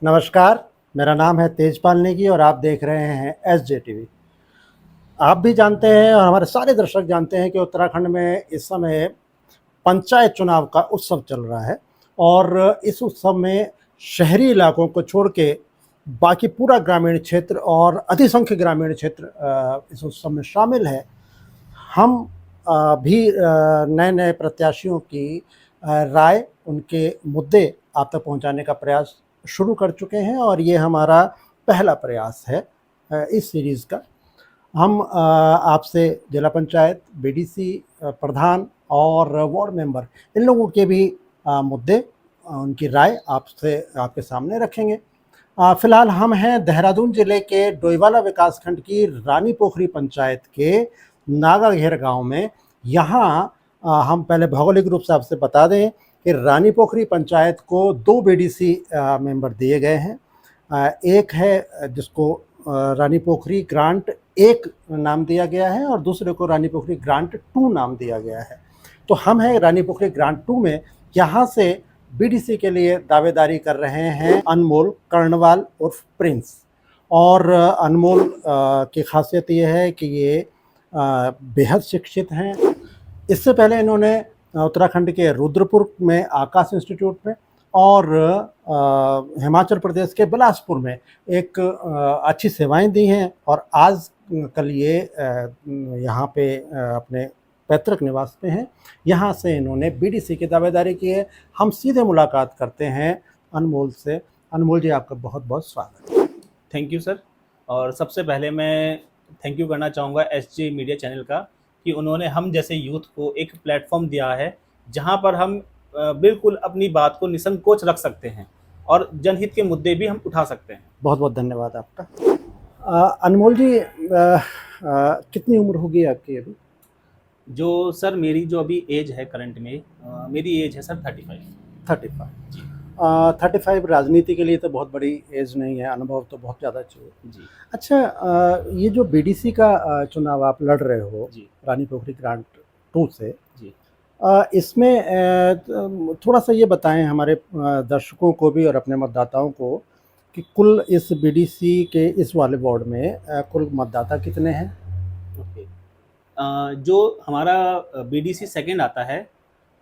नमस्कार, मेरा नाम है तेजपाल नेगी और आप देख रहे हैं एसजे टीवी। आप भी जानते हैं और हमारे सारे दर्शक जानते हैं कि उत्तराखंड में इस समय पंचायत चुनाव का उत्सव चल रहा है और इस उत्सव में शहरी इलाकों को छोड़ के बाकी पूरा ग्रामीण क्षेत्र और अधिसंख्य ग्रामीण क्षेत्र इस उत्सव में शामिल है। हम भी नए-नए प्रत्याशियों की राय, उनके मुद्दे आप तक पहुंचाने का प्रयास शुरू कर चुके हैं और ये हमारा पहला प्रयास है इस सीरीज़ का। हम आपसे जिला पंचायत, बीडीसी प्रधान और वार्ड मेंबर इन लोगों के भी मुद्दे, उनकी राय आपसे आपके सामने रखेंगे। फ़िलहाल हम हैं देहरादून ज़िले के डोईवाला विकासखंड की रानी पोखरी पंचायत के नागाघेर गांव में। यहाँ हम पहले भौगोलिक रूप से आपसे बता दें कि रानी पोखरी पंचायत को 2 बीडीसी मेंबर दिए गए हैं। एक है जिसको रानी पोखरी ग्रांट 1 नाम दिया गया है और दूसरे को रानी पोखरी ग्रांट 2 नाम दिया गया है। तो हम हैं रानी पोखरी ग्रांट 2 में। यहाँ से बीडीसी के लिए दावेदारी कर रहे हैं अनमोल कर्णवाल उर्फ प्रिंस। और अनमोल की खासियत ये है कि ये बेहद शिक्षित हैं। इससे पहले इन्होंने उत्तराखंड के रुद्रपुर में आकाश इंस्टीट्यूट में और हिमाचल प्रदेश के बिलासपुर में एक अच्छी सेवाएं दी हैं और आज कल ये यहाँ पे अपने पैतृक निवास पे हैं। यहाँ से इन्होंने बीडीसी की दावेदारी की है। हम सीधे मुलाकात करते हैं अनमोल से। अनमोल जी, आपका बहुत बहुत स्वागत है। Thank you sir. और सबसे पहले मैं थैंक यू करना चाहूँगा एसजे मीडिया चैनल का कि उन्होंने हम जैसे यूथ को एक प्लेटफॉर्म दिया है जहाँ पर हम बिल्कुल अपनी बात को निसंकोच रख सकते हैं और जनहित के मुद्दे भी हम उठा सकते हैं। बहुत बहुत धन्यवाद आपका। अनमोल जी, कितनी उम्र होगी आपकी अभी? जो सर मेरी जो अभी एज है करंट में मेरी एज है सर 35। 35। जी 35 राजनीति के लिए तो बहुत बड़ी एज नहीं है, अनुभव तो बहुत ज़्यादा चाहिए। जी अच्छा, ये जो बीडीसी का चुनाव आप लड़ रहे हो जी रानी पोखरी ग्रांट 2 से, जी इसमें थोड़ा सा ये बताएं हमारे दर्शकों को भी और अपने मतदाताओं को कि कुल इस बीडीसी के इस वाले वार्ड में कुल मतदाता कितने हैं? ओके। जो हमारा बीडीसी सेकंड आता है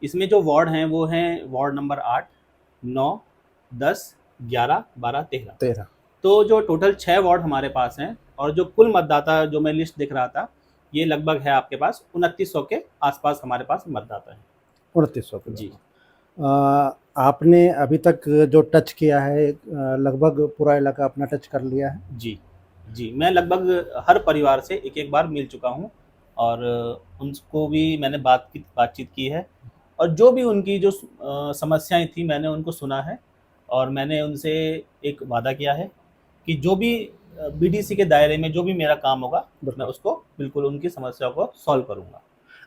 इसमें जो वार्ड हैं वो हैं वार्ड नंबर 8, 9, 10, 11, 12, 13। 13। तो जो टोटल 6 वार्ड हमारे पास हैं और जो कुल मतदाता जो मैं लिस्ट दिख रहा था ये लगभग है आपके पास 2900 के आसपास हमारे पास मतदाता है। 2900 के जी लगभग। आपने अभी तक जो टच किया है, लगभग पूरा इलाका अपना टच कर लिया है? जी जी मैं लगभग हर परिवार से एक एक बार मिल चुका हूँ और उनको भी मैंने बातचीत की है और जो भी उनकी जो समस्याएं थी मैंने उनको सुना है और मैंने उनसे एक वादा किया है कि जो भी बीडीसी के दायरे में जो भी मेरा काम होगा मैं उसको बिल्कुल उनकी समस्या को सॉल्व करूंगा।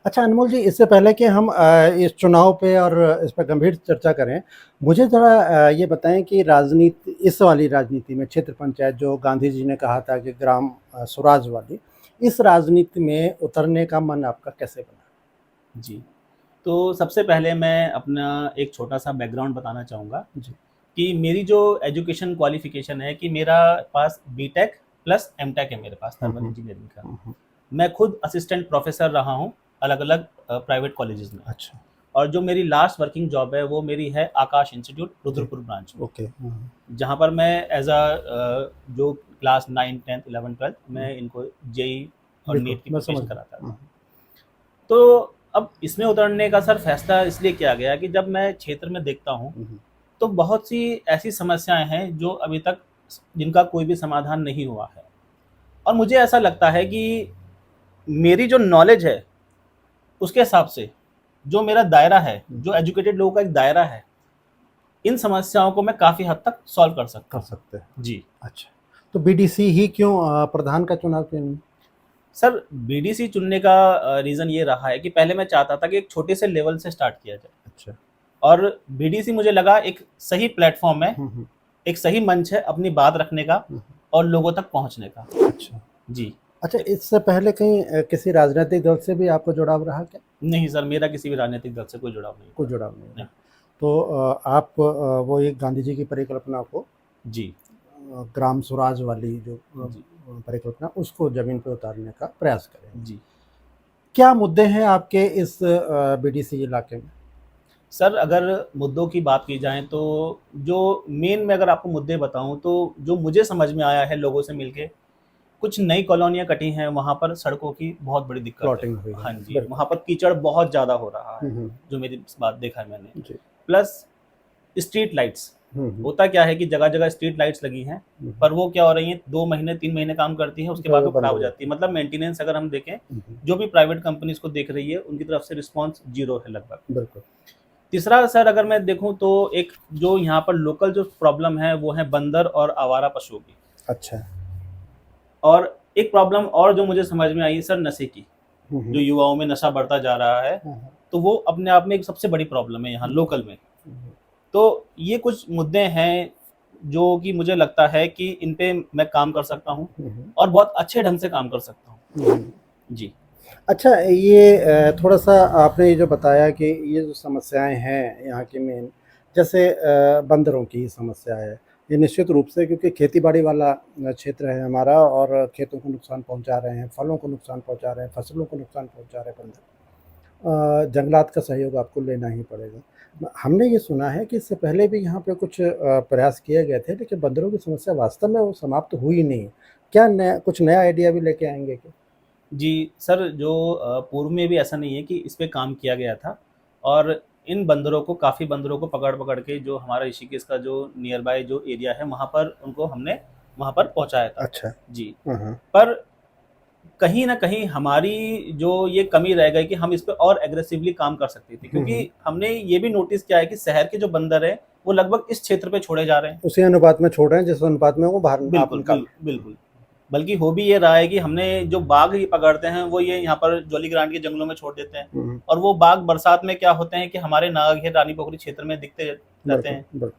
अच्छा अनमोल जी, इससे पहले कि हम इस चुनाव पे और इस पर गंभीर चर्चा करें, मुझे ज़रा ये बताएं कि राजनीति, इस वाली राजनीति में क्षेत्र पंचायत जो गांधी जी ने कहा था कि ग्राम स्वराज वाली, इस राजनीति में उतरने का मन आपका कैसे बना? जी तो सबसे पहले मैं अपना एक छोटा सा बैकग्राउंड बताना चाहूँगा जी। कि मेरी जो एजुकेशन क्वालिफिकेशन है कि मेरा पास बीटेक प्लस एमटेक है मेरे पास थर्मल इंजीनियरिंग का। मैं खुद असिस्टेंट प्रोफेसर रहा हूँ अलग अलग प्राइवेट कॉलेजेस में। अच्छा। और जो मेरी लास्ट वर्किंग जॉब है वो मेरी है आकाश इंस्टीट्यूट रुद्रपुर ब्रांच में। ओके। जहाँ पर मैं एज अ जो क्लास 9, 10, 11, 12 मैं इनको जेई और नीट की प्रिपरेशन कराता था। तो अब इसमें उतरने का सर फैसला इसलिए किया गया कि जब मैं क्षेत्र में देखता हूँ तो बहुत सी ऐसी समस्याएं हैं जो अभी तक जिनका कोई भी समाधान नहीं हुआ है और मुझे ऐसा लगता है कि मेरी जो नॉलेज है उसके हिसाब से जो मेरा दायरा है, जो एजुकेटेड लोगों का एक दायरा है, इन समस्याओं को मैं काफ़ी हद तक सॉल्व कर सकते हैं। जी। अच्छा, तो बीडीसी ही क्यों, प्रधान का चुनाव क्यों नहीं? सर बीडीसी चुनने का रीज़न ये रहा है कि पहले मैं चाहता था कि एक छोटे से लेवल से स्टार्ट किया जाए। अच्छा। और बीडीसी मुझे लगा एक सही प्लेटफॉर्म है, एक सही मंच है अपनी बात रखने का और लोगों तक पहुंचने का। अच्छा जी। अच्छा, इससे पहले कहीं किसी राजनीतिक दल से भी आपको जुड़ाव रहा क्या? नहीं सर, मेरा किसी भी राजनीतिक दल से कोई जुड़ाव नहीं। कोई जुड़ाव नहीं। तो आप वो एक गांधी जी की परिकल्पना को जी ग्राम स्वराज वाली जो जी परिकल्पना, उसको ज़मीन पे उतारने का प्रयास करें। जी क्या मुद्दे हैं आपके इस बीडीसी इलाके में? सर, अगर मुद्दों की बात की जाए तो जो मेन मैं अगर आपको मुद्दे बताऊं तो जो मुझे समझ में आया है लोगों से मिलके, कुछ नई कॉलोनियाँ कटी हैं, वहाँ पर सड़कों की बहुत बड़ी दिक्कत है। प्लॉटिंग हुई है, हाँ जी, बिल्कुल। वहाँ पर कीचड़ बहुत ज़्यादा हो रहा है, हुँ। जो मेरी इस बात देखा है मैंने। जी। प्लस स्ट्रीट लाइट्स, हुँ। होता क्या है कि जगह-जगह स्ट्रीट लाइट्स लगी हैं, हुँ। पर वो क्या हो रही हैं, 2 महीने, 3 महीने काम करती हैं, उसके फिर बाद वो वो बंद खराब हो हो जाती जाती है। है। मतलब मेंटेनेंस अगर हम देखें, हुँ। जो भी प्राइवेट कंपनीज़ को देख रही है, उनकी तरफ से रिस्पॉन्स ज़ीरो है लगभग। बिल्कुल। तीसरा सर अगर मैं देखूँ तो एक जो यहाँ पर लोकल जो प्रॉब्लम है, वो है बंदर और आवारा पशुओं की। अच्छा। और एक प्रॉब्लम और जो मुझे समझ में आई है सर, नशे की। हुँ। जो युवाओं में नशा बढ़ता जा रहा है, हाँ, हाँ। तो वो अपने आप में एक सबसे बड़ी प्रॉब्लम है यहाँ लोकल में। हुँ। तो ये कुछ मुद्दे हैं जो कि मुझे लगता है कि इन पे मैं काम कर सकता हूँ हुँ। और बहुत अच्छे ढंग से काम कर सकता हूँ। हुँ। जी। अच्छा, ये थोड़ा-सा आपने ये जो बताया कि ये जो समस्याएँ हैं यहाँ की मेन, जैसे बंदरों की समस्या है, ये निश्चित रूप से क्योंकि खेती-बाड़ी वाला क्षेत्र है हमारा और खेतों को नुकसान पहुँचा रहे हैं, फलों को नुकसान पहुँचा रहे हैं, फसलों को नुकसान पहुँचा रहे हैं बंदर। जंगलात का सहयोग आपको लेना ही पड़ेगा। हमने ये सुना है कि इससे पहले भी यहाँ पे कुछ प्रयास किए गए थे, लेकिन बंदरों की समस्या वास्तव में वो समाप्त हुई नहीं। क्या नया कुछ नया आइडिया भी लेके आएँगे क्या? जी, सर जो पूर्व में भी ऐसा नहीं है कि इस पे काम किया गया था और इन बंदरों को काफ़ी बंदरों को पकड़-पकड़ के जो हमारा ऋषिकेश का जो नियर बाय जो एरिया है, वहाँ पर उनको हमने वहाँ पर पहुँचाया था। अच्छा। जी। हाँ, हाँ। पर कहीं न कहीं हमारी जो ये कमी रह गई कि हम इस पे और एग्रेसिवली काम कर सकते थे, हुँ, क्योंकि हुँ। हमने ये भी नोटिस किया है कि शहर के जो बंदर हैं, वो लगभग इस क्षेत्र पे छोड़े जा रहे हैं। उसी अनुपात में छोड़ रहे हैं जिस अनुपात में वो बाहर आप बिल्कुल, निकाल रहे हैं। बिल्कुल। बल्कि हो भी ये रहा है कि हमने जो बाघ ये पकड़ते हैं, वो ये यहाँ पर जौलीग्रांट के जंगलों में छोड़ देते हैं हुँ, हुँ। और वो बाघ बरसात में क्या होते हैं कि हमारे नागहेर रानी पोखरी क्षेत्र में दिखते रहते बिल्कुल, हैं। बिल्कुल।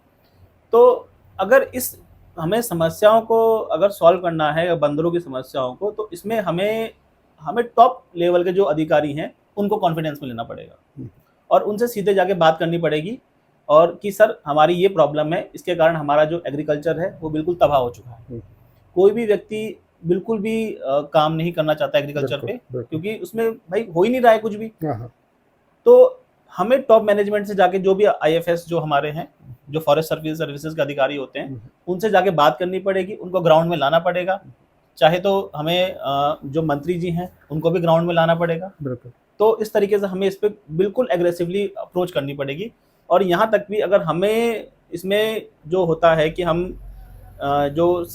तो अगर इस हमें समस्याओं को अगर सॉल्व करना है बंदरों की समस्याओं को, तो इसमें हमें हमें टॉप लेवल के जो अधिकारी हैं, उनको कॉन्फिडेंस में लेना पड़ेगा हुँ, और उनसे सीधे जाके बात करनी पड़ेगी और कि सर हमारी ये प्रॉब्लम है, इसके कारण हमारा जो एग्रीकल्चर है, वो बिल्कुल तबाह हो चुका है। हुँ। कोई भी व्यक्ति बिल्कुल भी काम नहीं करना चाहता एग्रीकल्चर बिल्कुल, पे, बिल्कुल। क्योंकि उसमें भाई हो ही नहीं रहा है कुछ भी। हाँ, हाँ। तो हमें टॉप मैनेजमेंट से जाके जो भी आईएफएस जो हमारे हैं, जो फॉरेस्ट सर्विसेज के अधिकारी होते हैं, हुँ, उनसे जाके बात करनी पड़ेगी, उनको ग्राउंड में लाना पड़ेगा। चाहे तो हमें जो मंत्री जी हैं, उनको भी ग्राउंड में लाना पड़ेगा। बिल्कुल। तो इस तरीके से हमें इस पे बिल्कुल एग्रेसिवली अप्रोच करनी पड़ेगी और यहाँ तक भी अगर हमें इसमें जो होता है कि हम जो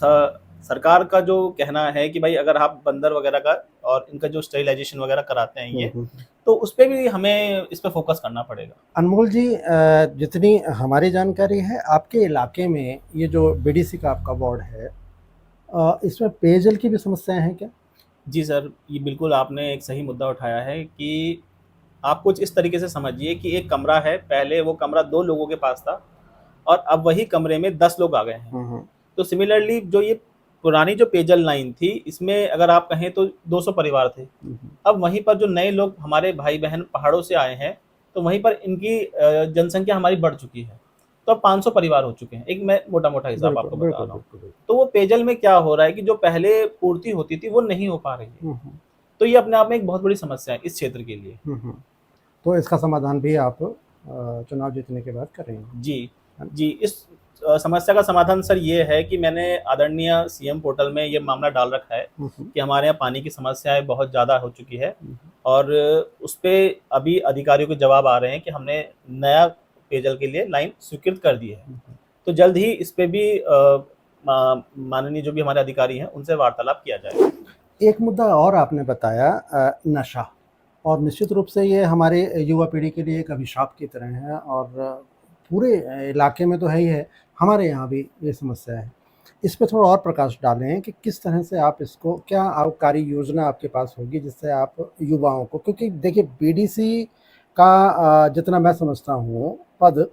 सरकार का जो कहना है कि भाई अगर आप बंदर वगैरह का और इनका जो स्टेरिलाइजेशन वगैरह कराते हैं हुँ, ये, हुँ। तो उस पे भी हमें इस पे फोकस करना पड़ेगा। अनमोल जी, जितनी हमारी जानकारी है, आपके इलाके में ये जो बीडीसी का आपका वार्ड है, इसमें पेयजल की भी समस्याएँ हैं क्या? जी सर, ये बिल्कुल आपने एक सही मुद्दा उठाया है कि आप कुछ इस तरीके से समझिए कि एक कमरा है, पहले वो कमरा 2 लोगों के पास था और अब वही कमरे में 10 लोग आ गए हैं। हुँ, हुँ। तो सिमिलरली जो ये पुरानी जो पेयजल लाइन थी, इसमें अगर आप कहें तो 200 परिवार थे। हुँ, हुँ। अब वहीं पर जो नए लोग हमारे भाई-बहन पहाड़ों से आए हैं, तो वहीं पर इनकी जनसंख्या हमारी बढ़ चुकी है। तो अब 500 परिवार हो चुके हैं। एक मैं मोटा-मोटा हिसाब बिल्कुल, आपको बता बिल्कुल, रहा हूँ। बिल्कुल, बिल्कुल। तो वो पेयजल में क्या हो रहा है कि जो पहले पूर्ति होती थी, वो नहीं हो पा रही है। हुँ, हुँ। तो ये अपने आप में एक बहुत बड़ी समस्या है इस क्षेत्र के लिए। हुँ, हुँ। तो इसका समाधान भी आप चुनाव जीतने के बाद करेंगे, जी, है ना? जी, इस समस्या का समाधान सर ये है कि मैंने आदरणीय सीएम पोर्टल में ये मामला डाल रखा है हुँ, हुँ। कि हमारे यहाँ पानी की समस्याएँ बहुत ज़्यादा हो चुकी है हुँ, और उस पे अभी अधिकारियों के जवाब आ रहे हैं कि हमने नया पेयजल के लिए लाइन स्वीकृत कर दी है। हुँ। तो जल्द ही इस पे भी माननीय जो भी हमारे अधिकारी हैं, उनसे वार्तालाप किया जाएगा। एक मुद्दा और आपने बताया, नशा, और निश्चित रूप से ये हमारे युवा पीढ़ी के लिए एक अभिशाप की तरह है और पूरे इलाके में तो है ही है, हमारे यहाँ भी ये समस्या है। इस पे थोड़ा और प्रकाश डालें कि किस तरह से आप इसको, क्या कार्य योजना आपके पास होगी जिससे आप युवाओं को, क्योंकि देखिए बीडीसी का जितना मैं समझता हूँ पद,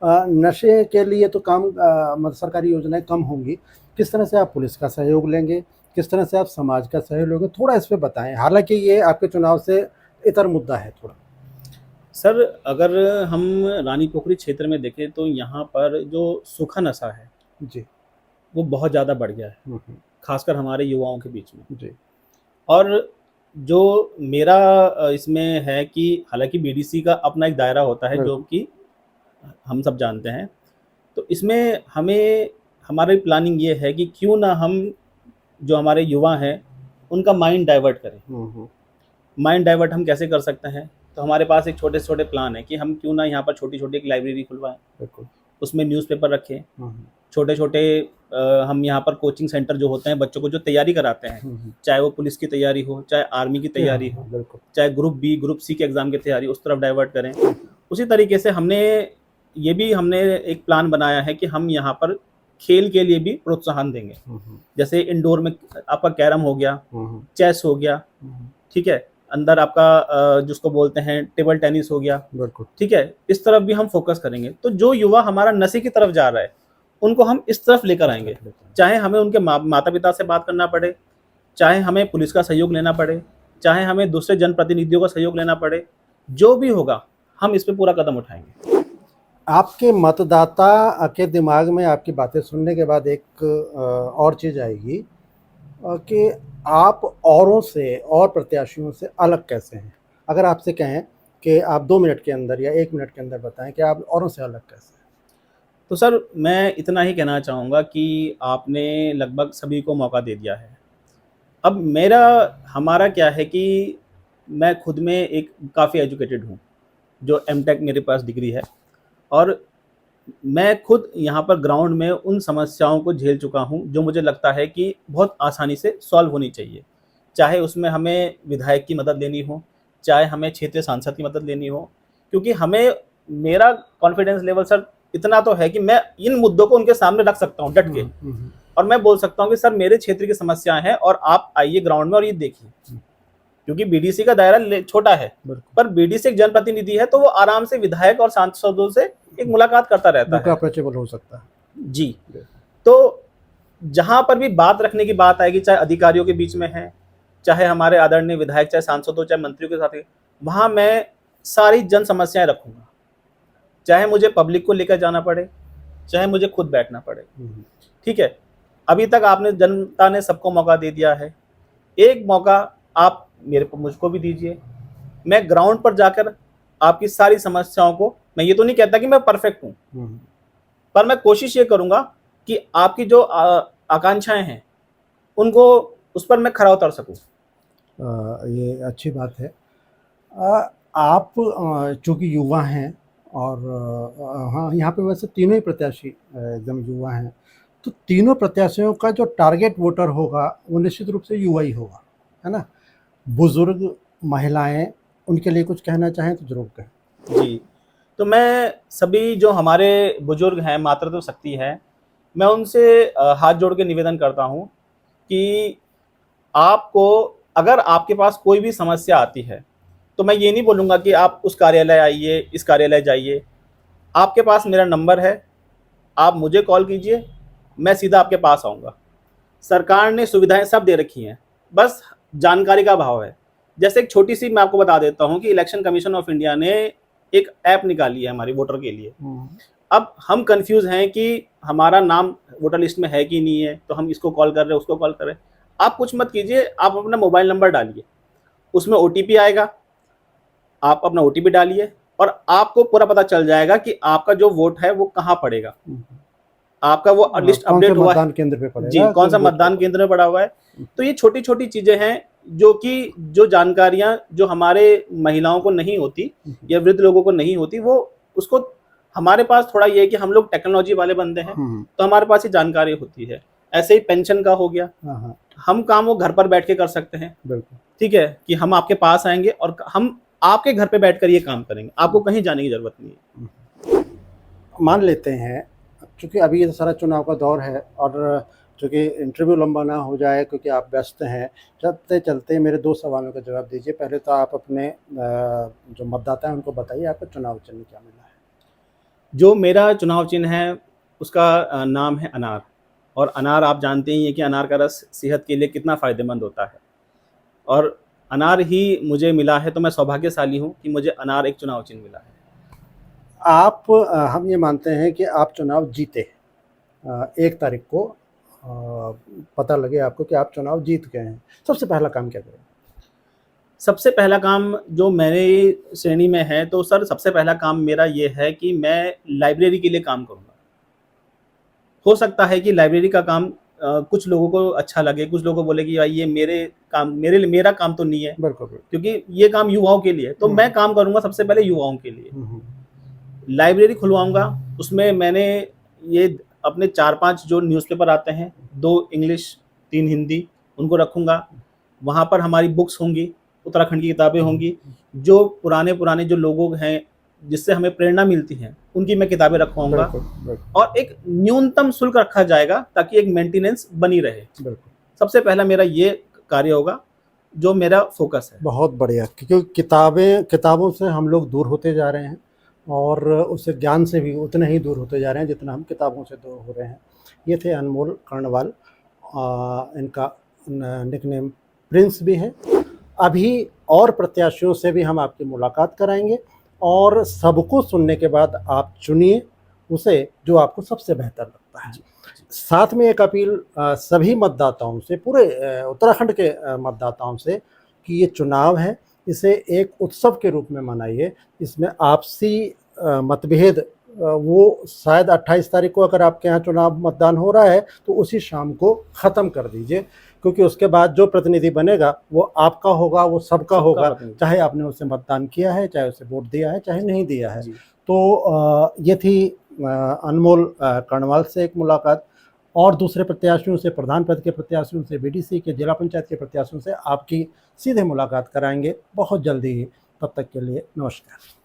नशे के लिए तो काम मतलब सरकारी योजनाएँ कम होंगी। किस तरह से आप पुलिस का सहयोग लेंगे? किस तरह से आप समाज का सहयोग लोगे? थोड़ा इस पे बताएँ। हालाँकि ये आपके चुनाव से इतर मुद्दा है थोड़ा। सर, अगर हम रानी पोखरी क्षेत्र में देखें तो यहाँ पर जो सूखा नशा है, जी। वो बहुत ज़्यादा बढ़ गया है, हम्म, खासकर हमारे युवाओं के बीच में। जी। और जो मेरा इसमें है कि हालांकि बीडीसी का अपना एक दायरा होता है जो बिल्कुल। कि हम सब जानते हैं, तो इसमें हमें हमारी प्लानिंग ये है कि क्यों ना हम जो हमारे युवा हैं उनका माइंड डाइवर्ट करें। हम्म, माइंड डाइवर्ट हम कैसे कर सकते हैं? तो हमारे पास एक छोटे छोटे प्लान है कि हम क्यों ना यहाँ पर छोटी छोटी एक लाइब्रेरी खुलवाएं, बिल्कुल। उसमें न्यूज़पेपर रखें, हम्म, छोटे छोटे हम यहाँ पर कोचिंग सेंटर जो होते हैं बच्चों को जो तैयारी कराते हैं, हम्म, चाहे वो पुलिस की तैयारी हो, चाहे आर्मी की जी हाँ, तैयारी हो, हाँ, बिल्कुल। चाहे ग्रुप बी ग्रुप सी के एग्ज़ाम की तैयारी, उस तरफ डाइवर्ट करें। हम्म, उसी तरीके से हमने एक प्लान बनाया है कि हम यहाँ पर खेल के लिए भी प्रोत्साहन देंगे। हम्म, जैसे इंडोर में आपका कैरम हो गया, हम्म, चेस हो गया, हम्म, ठीक है, अंदर आपका जिसको बोलते हैं टेबल टेनिस हो गया, बिल्कुल। ठीक है, इस तरफ भी हम फोकस करेंगे। तो जो युवा हमारा नशे की तरफ जा रहा है उनको हम इस तरफ लेकर आएंगे, चाहे हमें उनके माता पिता से बात करना पड़े, चाहे हमें पुलिस का सहयोग लेना पड़े, चाहे हमें दूसरे जनप्रतिनिधियों का सहयोग लेना पड़े, जो भी होगा हम इस पे पूरा कदम उठाएंगे। आपके मतदाता के दिमाग में आपकी बातें सुनने के बाद एक और चीज़ आएगी कि आप औरों से और प्रत्याशियों से अलग कैसे हैं? अगर आपसे कहें कि आप 2 मिनट के अंदर या 1 मिनट के अंदर बताएं कि आप औरों से अलग कैसे हैं? तो सर मैं इतना ही कहना चाहूँगा कि आपने लगभग सभी को मौका दे दिया है। अब हमारा क्या है कि मैं खुद में एक काफ़ी एजुकेटेड हूँ, जो एमटेक मेरे पास डिग्री है, और मैं खुद यहाँ पर ग्राउंड में उन समस्याओं को झेल चुका हूँ जो मुझे लगता है कि बहुत आसानी से सॉल्व होनी चाहिए। चाहे उसमें हमें विधायक की मदद लेनी हो, चाहे हमें क्षेत्रीय सांसद की मदद लेनी हो, क्योंकि हमें मेरा कॉन्फिडेंस लेवल सर इतना तो है कि मैं इन मुद्दों को उनके सामने रख सकता हूँ डट के, और मैं बोल सकता हूँ कि सर मेरे क्षेत्र की समस्याएं हैं और आप आइए ग्राउंड में और ये देखिए। क्योंकि बीडीसी का दायरा छोटा है, पर बीडीसी एक जनप्रतिनिधि है, तो वो आराम से विधायक और सांसदों से एक मुलाकात करता रहता है। अप्रोचेबल हो सकता है जी। तो जहां पर भी बात रखने की बात आएगी, चाहे अधिकारियों के बीच में है, चाहे हमारे आदरणीय विधायक, चाहे सांसदों, चाहे मंत्रियों के साथ, वहां मैं सारी जन समस्याएं रखूंगा, चाहे मुझे पब्लिक को लेकर जाना पड़े, चाहे मुझे खुद बैठना पड़े। ठीक है, अभी तक आपने जनता ने सबको मौका दे दिया है, एक मौका आप मुझको भी दीजिए। मैं ग्राउंड पर जाकर आपकी सारी समस्याओं को, मैं ये तो नहीं कहता कि मैं परफेक्ट हूं, पर मैं कोशिश ये करूंगा कि आपकी जो आकांक्षाएं हैं उनको, उस पर मैं खरा उतर सकूं। ये अच्छी बात है। आप चूँकि युवा हैं और हाँ, यहाँ पे वैसे तीनों ही प्रत्याशी एकदम युवा हैं, तो तीनों प्रत्याशियों का जो टारगेट वोटर होगा वो निश्चित रूप से युवा ही होगा, है ना? बुज़ुर्ग, महिलाएँ, उनके लिए कुछ कहना चाहें तो ज़रूर कहें। जी, तो मैं सभी जो हमारे बुजुर्ग हैं, मातृत्व शक्ति है, मैं उनसे हाथ जोड़ के निवेदन करता हूँ कि आपको, अगर आपके पास कोई भी समस्या आती है, तो मैं ये नहीं बोलूँगा कि आप उस कार्यालय आइए, इस कार्यालय जाइए। आपके पास मेरा नंबर है, आप मुझे कॉल कीजिए, मैं सीधा आपके पास आऊँगा। सरकार ने सुविधाएं सब दे रखी हैं, बस जानकारी का अभाव है। जैसे एक छोटी सी मैं आपको बता देता हूँ कि इलेक्शन कमीशन ऑफ इंडिया ने एक ऐप निकाली है हमारी वोटर के लिए। अब हम कंफ्यूज हैं कि हमारा नाम वोटर लिस्ट में है कि नहीं है, तो हम इसको कॉल कर रहे हैं, उसको कॉल कर रहे हैं। आप कुछ मत कीजिए, आप अपना मोबाइल नंबर डालिए, उसमें ओटीपी आएगा, आप अपना ओटीपी डालिए और आपको पूरा पता चल जाएगा कि आपका जो वोट है वो कहाँ पड़ेगा। आपका वो लिस्ट अपडेट हुआ है, मतदान केंद्र पे पड़ेगा, जी, कौन सा मतदान केंद्र में पड़ा हुआ है। तो ये छोटी छोटी चीजें हैं जो कि जो जानकारियां जो हमारे महिलाओं को नहीं होती या वृद्ध लोगों को नहीं होती, वो उसको हमारे पास थोड़ा ये है कि हम लोग टेक्नोलॉजी वाले बंदे हैं, तो हमारे पास ये जानकारी होती है। ऐसे ही पेंशन का हो गया, हम काम वो घर पर बैठ के कर सकते हैं। बिल्कुल। ठीक है, कि हम आपके पास आएंगे और हम आपके घर पे बैठकर ये काम करेंगे, आपको कहीं जाने की जरूरत नहीं है। मान लेते हैं, चूँकि अभी ये सारा चुनाव का दौर है और चूँकि इंटरव्यू लंबा ना हो जाए क्योंकि आप व्यस्त हैं, चलते चलते मेरे 2 सवालों का जवाब दीजिए। पहले तो आप अपने जो मतदाता हैं उनको बताइए आपका चुनाव चिन्ह क्या मिला है? जो मेरा चुनाव चिन्ह है उसका नाम है अनार, और अनार आप जानते ही हैं कि अनार का रस सेहत के लिए कितना फ़ायदेमंद होता है, और अनार ही मुझे मिला है, तो मैं सौभाग्यशाली हूँ कि मुझे अनार एक चुनाव चिन्ह मिला है। आप हम ये मानते हैं कि आप चुनाव जीते 1 तारीख को पता लगे आपको कि आप चुनाव जीत गए हैं, सबसे पहला काम क्या करें? सबसे पहला काम जो मेरे श्रेणी में है, तो सर सबसे पहला काम मेरा ये है कि मैं लाइब्रेरी के लिए काम करूँगा। हो सकता है कि लाइब्रेरी का काम कुछ लोगों को अच्छा लगे, कुछ लोगों को बोले कि भाई ये मेरे लिए मेरा काम तो नहीं है, बिल्कुल, बिल्कुल। क्योंकि ये काम युवाओं के लिए है। तो मैं काम करूँगा सबसे पहले युवाओं के लिए। हुँ, हुँ। लाइब्रेरी खुलवाऊँगा, उसमें मैंने ये अपने 4-5 जो न्यूज़पेपर आते हैं, 2 इंग्लिश, 3 हिंदी, उनको रखूँगा। वहाँ पर हमारी बुक्स होंगी, उत्तराखंड की किताबें होंगी, जो पुराने-पुराने जो लोगों हैं, जिससे हमें प्रेरणा मिलती है, उनकी मैं किताबें रखवाऊँगा। बिल्कुल, बिल्कुल, और एक न्यूनतम शुल्क रखा जाएगा ताकि एक मेंटेनेंस बनी रहे। बिल्कुल। सबसे पहला मेरा ये कार्य होगा, जो मेरा फ़ोकस है। बहुत बढ़िया, क्योंकि किताबों से हम लोग दूर होते जा रहे हैं और उससे ज्ञान से भी उतने ही दूर होते जा रहे हैं जितना हम किताबों से दूर हो रहे हैं। ये थे अनमोल कर्णवाल, इनका निकनेम प्रिंस भी है। अभी और प्रत्याशियों से भी हम आपकी मुलाकात कराएँगे और सबको सुनने के बाद आप चुनिए उसे जो आपको सबसे बेहतर लगता है। साथ में एक अपील सभी मतदाताओं से, पूरे उत्तराखंड के मतदाताओं से, कि ये चुनाव है, इसे एक उत्सव के रूप में मनाइए। इसमें आपसी मतभेद वो शायद 28 तारीख को अगर आपके यहाँ चुनाव मतदान हो रहा है तो उसी शाम को ख़त्म कर दीजिए, क्योंकि उसके बाद जो प्रतिनिधि बनेगा वो आपका होगा, वो सबका होगा, चाहे आपने उसे मतदान किया है, चाहे उसे वोट दिया है, चाहे नहीं दिया है। तो ये थी अनमोल कर्णवाल से एक मुलाकात। और दूसरे प्रत्याशियों से, प्रधान पद के प्रत्याशियों से, बीडीसी के, जिला पंचायत के प्रत्याशियों से आपकी सीधे मुलाकात कराएंगे बहुत जल्दी ही। तब तक के लिए नमस्कार।